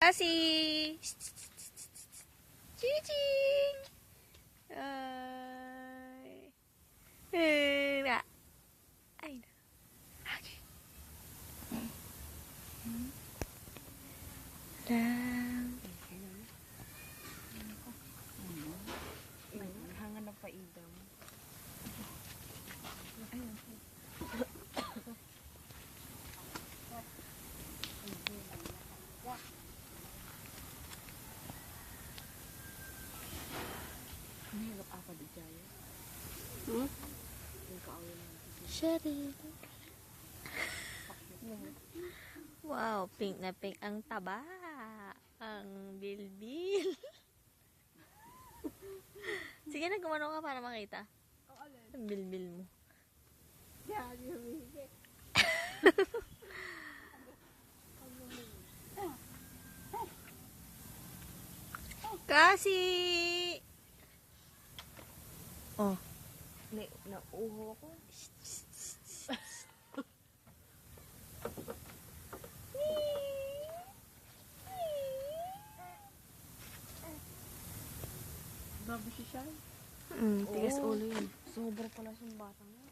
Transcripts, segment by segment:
Kasi Chiching! Ay. Ay. Ay. Okay. Lang. Hangan na pa idam. Nahirap apa di Jaya. Sherry. Wow, pink na pink ang taba. Ang bilbil. Sige na, gumano ka para makita. Ang bilbil mo. Kasi oh, Nauho ako. Grabe si Shay. tigas ulo yun. Sobra pala siyang batang yan.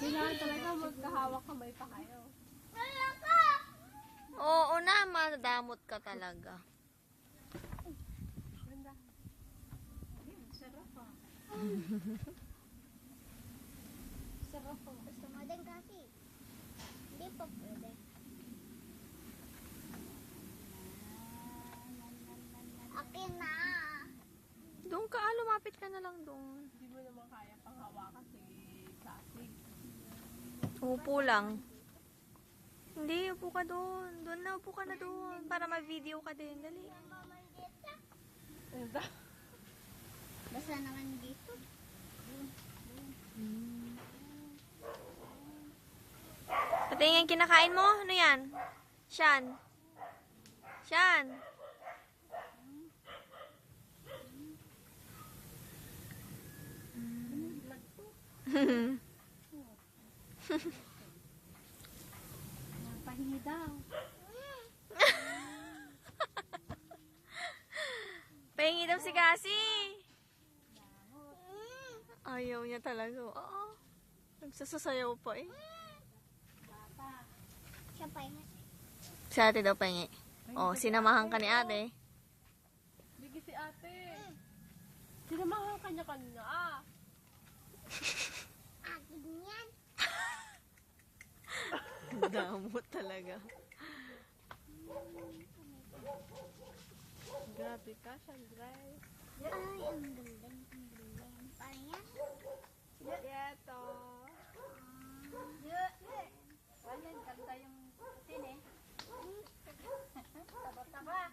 Kailangan talaga magkahawak kamay pa kayo. Oo na, madamot ka talaga. Ganda. Sarap ah. Sarap ah. Gusto mo din kasi. Hindi pa pwede. Akin na. Doon ka, lumapit ka na lang doon. Hindi mo naman kaya panghawakan si Kasig. Upo lang. Hindi, upo ka doon. Doon na, upo ka na doon. Para ma-video ka din. Dali. Basta naman dito. Pati yung kinakain mo? Ano yan? Shan? Shan? Pahingi daw. Pahingi daw si Cassie. Ayaw niya talaga. Oo. Nagsasasayaw pa eh. Siya pahingi. Si ate daw pahingi. Oh, sinamahan ka ni ate. Bigi si ate. Sinamahan ka niya kanina ah. Akin yan. Damot talaga. Grabe ka, Shandray. Ay, ang galing. Ang galing. Paano yan? Yeto. Wala, ganda yung sine. Taba-taba.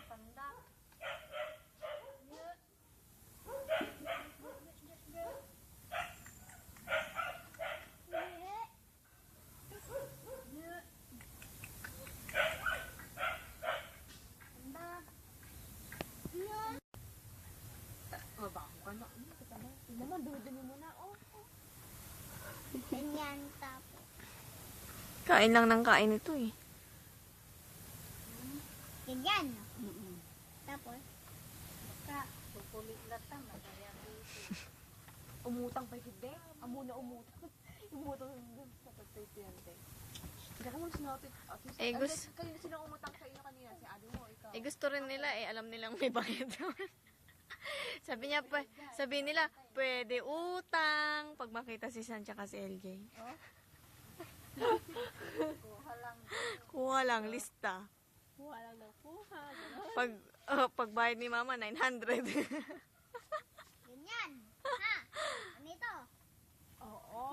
Tanda. Mabako ka na. Naman, dumi-dumi mo na. Oh. Ganyan, tapos. Kain lang ng kain ito eh. Ganyan. Tapos. Pupulit na tama. Umutang pa hindi. Amo na umutang. Umutang sa pagtitiyante. Hindi ka mo sinabi. Eh, gusto, Kanina sinang umutang sa iyo kanina? Si ate mo, ikaw. gusto rin nila eh. Alam nilang may bayad naman. Sabi nila, pwede utang. Pag makita si San tsaka si LJ. Kuha lang, lista. Kuha lang ng kuha. Pag bayad ni mama, 900. Ganyan. Ha? Ano ito? Oo.